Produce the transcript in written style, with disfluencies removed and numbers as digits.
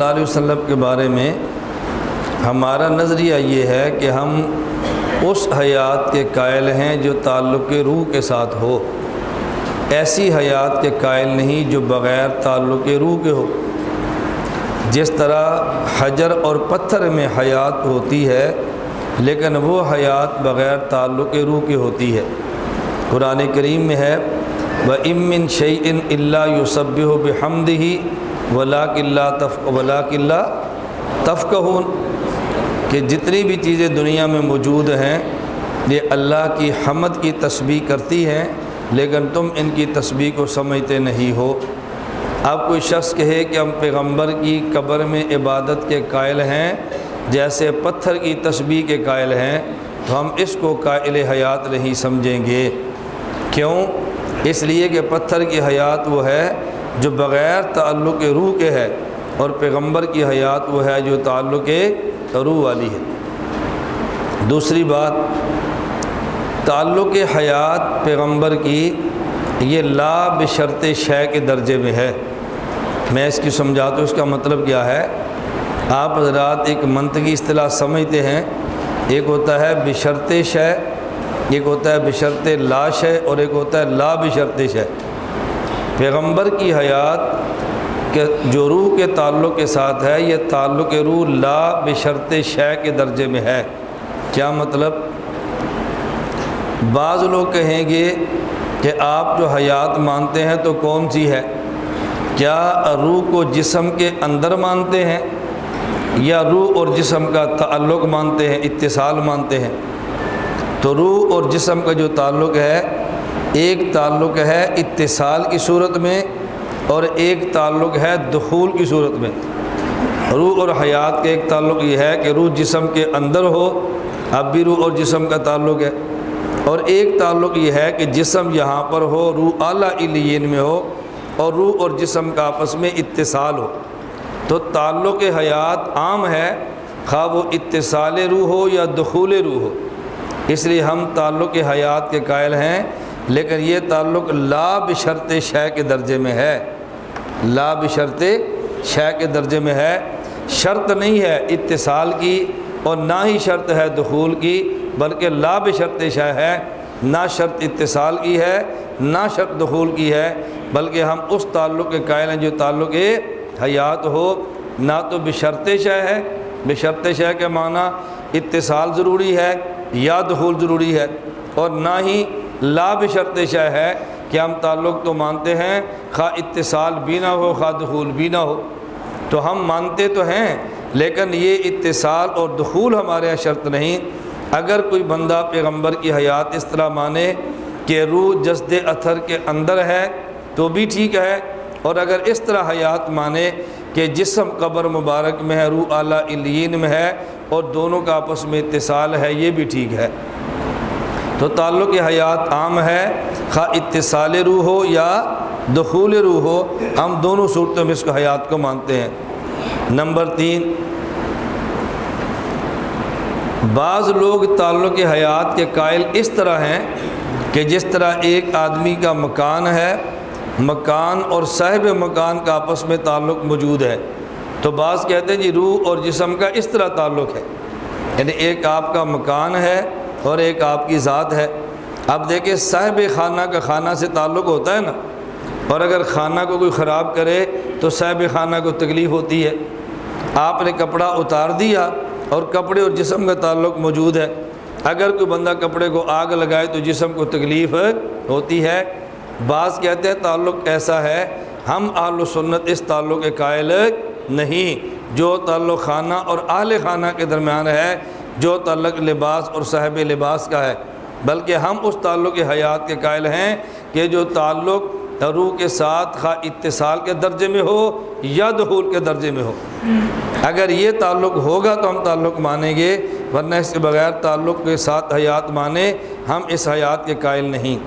صلی اللہ علیہ وسلم کے بارے میں ہمارا نظریہ یہ ہے کہ ہم اس حیات کے قائل ہیں جو تعلق روح کے ساتھ ہو، ایسی حیات کے قائل نہیں جو بغیر تعلق روح کے ہو۔ جس طرح حجر اور پتھر میں حیات ہوتی ہے لیکن وہ حیات بغیر تعلق روح کے ہوتی ہے۔ قرآن کریم میں ہے وَإِن مِّن شَيْءٍ إِلَّا يُسَبِّحُ بِحَمْدِهِ وَلَٰكِن لَا تَفْقَهُونَ کہ جتنی بھی چیزیں دنیا میں موجود ہیں یہ اللہ کی حمد کی تسبیح کرتی ہیں لیکن تم ان کی تسبیح کو سمجھتے نہیں ہو۔ اب کوئی شخص کہے کہ ہم پیغمبر کی قبر میں عبادت کے قائل ہیں جیسے پتھر کی تسبیح کے قائل ہیں تو ہم اس کو قائل حیات نہیں سمجھیں گے۔ کیوں؟ اس لیے کہ پتھر کی حیات وہ ہے جو بغیر تعلق روح کے ہے اور پیغمبر کی حیات وہ ہے جو تعلق روح والی ہے۔ دوسری بات، تعلق حیات پیغمبر کی یہ لا بشرط شے کے درجے میں ہے۔ میں اس کی سمجھاتا ہوں، اس کا مطلب کیا ہے۔ آپ حضرات ایک منطقی اصطلاح سمجھتے ہیں، ایک ہوتا ہے بشرط شے، ایک ہوتا ہے بشرط لا شے اور ایک ہوتا ہے لا بشرط شے۔ پیغمبر کی حیات کہ جو روح کے تعلق کے ساتھ ہے یہ تعلق روح لا بشرط شے کے درجے میں ہے۔ کیا مطلب؟ بعض لوگ کہیں گے کہ آپ جو حیات مانتے ہیں تو کون سی ہے؟ کیا روح کو جسم کے اندر مانتے ہیں یا روح اور جسم کا تعلق مانتے ہیں، اتصال مانتے ہیں؟ تو روح اور جسم کا جو تعلق ہے، ایک تعلق ہے اتصال کی صورت میں اور ایک تعلق ہے دخول کی صورت میں۔ روح اور حیات کا ایک تعلق یہ ہے کہ روح جسم کے اندر ہو، اب بھی روح اور جسم کا تعلق ہے، اور ایک تعلق یہ ہے کہ جسم یہاں پر ہو، روح اعلیٰ علیین میں ہو اور روح اور جسم کا آپس میں اتصال ہو۔ تو تعلق حیات عام ہے، خواہ وہ اتصال روح ہو یا دخول روح ہو۔ اس لیے ہم تعلق حیات کے قائل ہیں لیکن یہ تعلق لا بشرط شے کے درجے میں ہے، لا بشرط شے کے درجے میں ہے۔ شرط نہیں ہے اتصال کی اور نہ ہی شرط ہے دخول کی، بلکہ لا بشرط شے ہے، نہ شرط اتصال کی ہے نہ شرط دخول کی ہے، بلکہ ہم اس تعلق کے قائل ہیں جو تعلق حیات ہو، نہ تو بشرط شے ہے، بشرط شے کے معنی اتصال ضروری ہے یا دخول ضروری ہے، اور نہ ہی لا بشرط شے ہے کہ ہم تعلق تو مانتے ہیں خواہ اتصال بھی نہ ہو خواہ دخول بھی نہ ہو۔ تو ہم مانتے تو ہیں لیکن یہ اتصال اور دخول ہمارے یہاں شرط نہیں۔ اگر کوئی بندہ پیغمبر کی حیات اس طرح مانے کہ روح جسد اثر کے اندر ہے تو بھی ٹھیک ہے، اور اگر اس طرح حیات مانے کہ جسم قبر مبارک میں ہے، روح اعلیٰ علیین میں ہے اور دونوں کا آپس میں اتصال ہے، یہ بھی ٹھیک ہے۔ تو تعلق حیات عام ہے، خواہ اتصال روح ہو یا دخول روح ہو، ہم دونوں صورتوں میں اس کو حیات کو مانتے ہیں۔ نمبر 3، بعض لوگ تعلق حیات کے قائل اس طرح ہیں کہ جس طرح ایک آدمی کا مکان ہے، مکان اور صاحب مکان کا آپس میں تعلق موجود ہے، تو بعض کہتے ہیں جی روح اور جسم کا اس طرح تعلق ہے، یعنی ایک آپ کا مکان ہے اور ایک آپ کی ذات ہے۔ اب دیکھیں صاحب خانہ کا خانہ سے تعلق ہوتا ہے نا، اور اگر خانہ کو کوئی خراب کرے تو صاحب خانہ کو تکلیف ہوتی ہے۔ آپ نے کپڑا اتار دیا اور کپڑے اور جسم کا تعلق موجود ہے، اگر کوئی بندہ کپڑے کو آگ لگائے تو جسم کو تکلیف ہوتی ہے۔ بعض کہتے ہیں تعلق ایسا ہے، ہم اہل سنت اس تعلق کے قائل نہیں جو تعلق خانہ اور اہل خانہ کے درمیان ہے، جو تعلق لباس اور صاحب لباس کا ہے، بلکہ ہم اس تعلق حیات کے قائل ہیں کہ جو تعلق روح کے ساتھ خواہ اتصال کے درجے میں ہو یا دخول کے درجے میں ہو۔ اگر یہ تعلق ہوگا تو ہم تعلق مانیں گے، ورنہ اس کے بغیر تعلق کے ساتھ حیات مانے ہم اس حیات کے قائل نہیں۔